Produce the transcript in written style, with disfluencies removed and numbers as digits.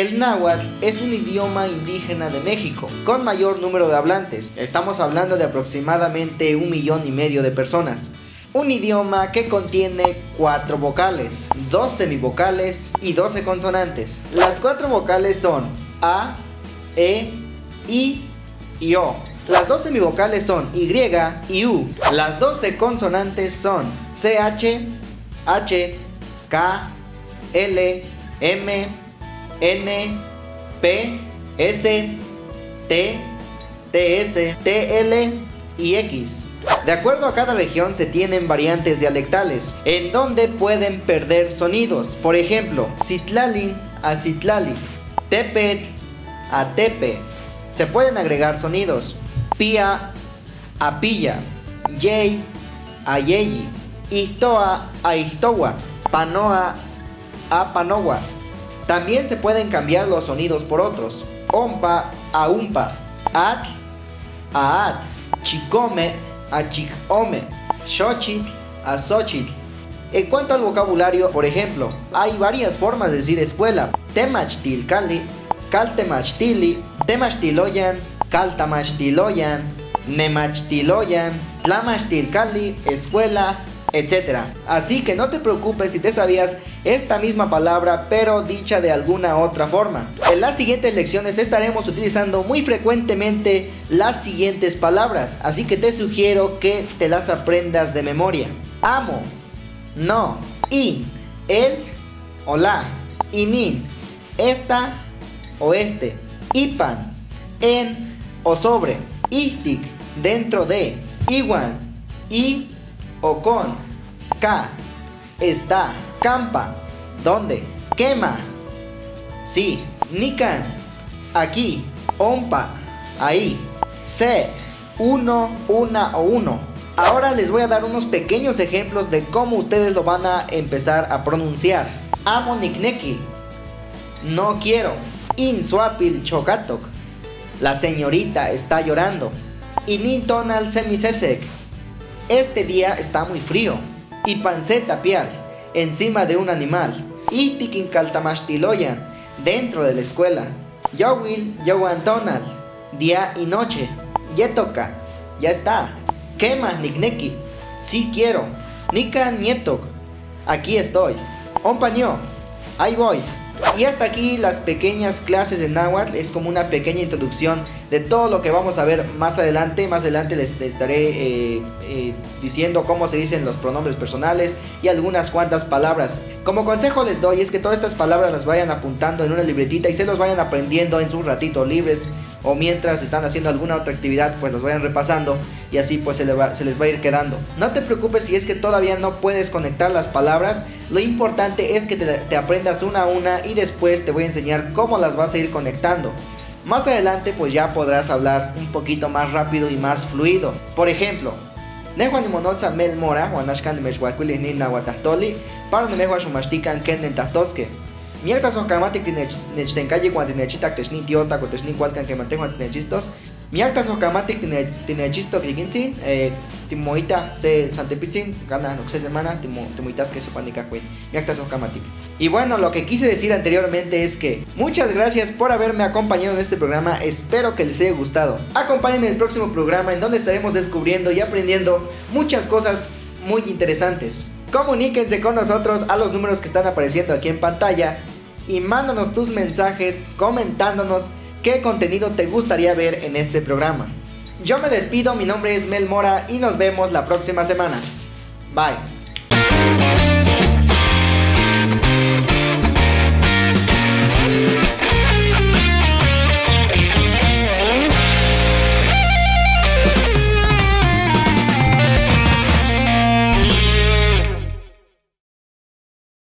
El náhuatl es un idioma indígena de México, con mayor número de hablantes. Estamos hablando de aproximadamente 1,5 millones de personas. Un idioma que contiene 4 vocales, 2 semivocales y 12 consonantes. Las 4 vocales son A, E, I y O. Las 2 semivocales son Y y U. Las 12 consonantes son CH, H, K, L, M, N, P, S, T, TS, TL y X. De acuerdo a cada región se tienen variantes dialectales, en donde pueden perder sonidos. Por ejemplo, Citlalin a Citlali, Tepetl a Tepe. Se pueden agregar sonidos. Pía a Pilla, Yey a Yeyi, Istoa a Istowa, Panoa a Panowa. También se pueden cambiar los sonidos por otros. Ompa a Umpa, Atl a At, Chicome a Chicome, Xochitl a Xochitl. En cuanto al vocabulario, por ejemplo, hay varias formas de decir escuela. Temachtilcali, Caltemachtili, Temachtiloyan, Caltamachtiloyan, Nemachtiloyan, Tlamachtilcali, escuela, etc. Así que no te preocupes si te sabías esta misma palabra pero dicha de alguna otra forma. En las siguientes lecciones estaremos utilizando muy frecuentemente las siguientes palabras, así que te sugiero que te las aprendas de memoria. Amo, no, in, el o la, inin, esta o este, ipan, en o sobre, ihtik, dentro de, iwan, y o con, ka, está, campa, donde, quema, sí, nican, aquí, ompa, ahí, se, uno, una o uno. Ahora les voy a dar unos pequeños ejemplos de cómo ustedes lo van a empezar a pronunciar. Amo nikneki, no quiero. In suapil chocatok, la señorita está llorando. Inin tonal semisesek, este día está muy frío. Y panceta pial, encima de un animal. Ihtikin caltamachtiloyan, dentro de la escuela. Yowil yowantonal, día y noche. Yetoka, ya está. Quema nikneki, sí quiero. Nika nietok, aquí estoy. Ompaño, ahí voy. Y hasta aquí las pequeñas clases de náhuatl. Es como una pequeña introducción de todo lo que vamos a ver más adelante. Más adelante les estaré diciendo cómo se dicen los pronombres personales y algunas cuantas palabras. Como consejo les doy es que todas estas palabras las vayan apuntando en una libretita y se los vayan aprendiendo en sus ratitos libres, o mientras están haciendo alguna otra actividad pues los vayan repasando, y así pues se les va a ir quedando. No te preocupes si es que todavía no puedes conectar las palabras. Lo importante es que te aprendas una a una y después te voy a enseñar cómo las vas a ir conectando. Más adelante pues ya podrás hablar un poquito más rápido y más fluido. Por ejemplo, Nehuan monotza mel mora, wanashkan meshwakulis ni nahuatahtoli, para nemehua shumashtikan ken nentahtoske. Miakta sohkamatik tinechtenkayi cuando tinechitak techni tiota con techni cualcan que mantengo tinechistos. Miakta sohkamatik tinechisto kligintzin, timoita se santepitzin, gana no sé semana, timoitas que sopanica cuen. Miakta sohkamatik. Y bueno, lo que quise decir anteriormente es que muchas gracias por haberme acompañado en este programa. Espero que les haya gustado. Acompáñenme en el próximo programa en donde estaremos descubriendo y aprendiendo muchas cosas muy interesantes. Comuníquense con nosotros a los números que están apareciendo aquí en pantalla y mándanos tus mensajes comentándonos qué contenido te gustaría ver en este programa. Yo me despido, mi nombre es Mel Mora y nos vemos la próxima semana. Bye.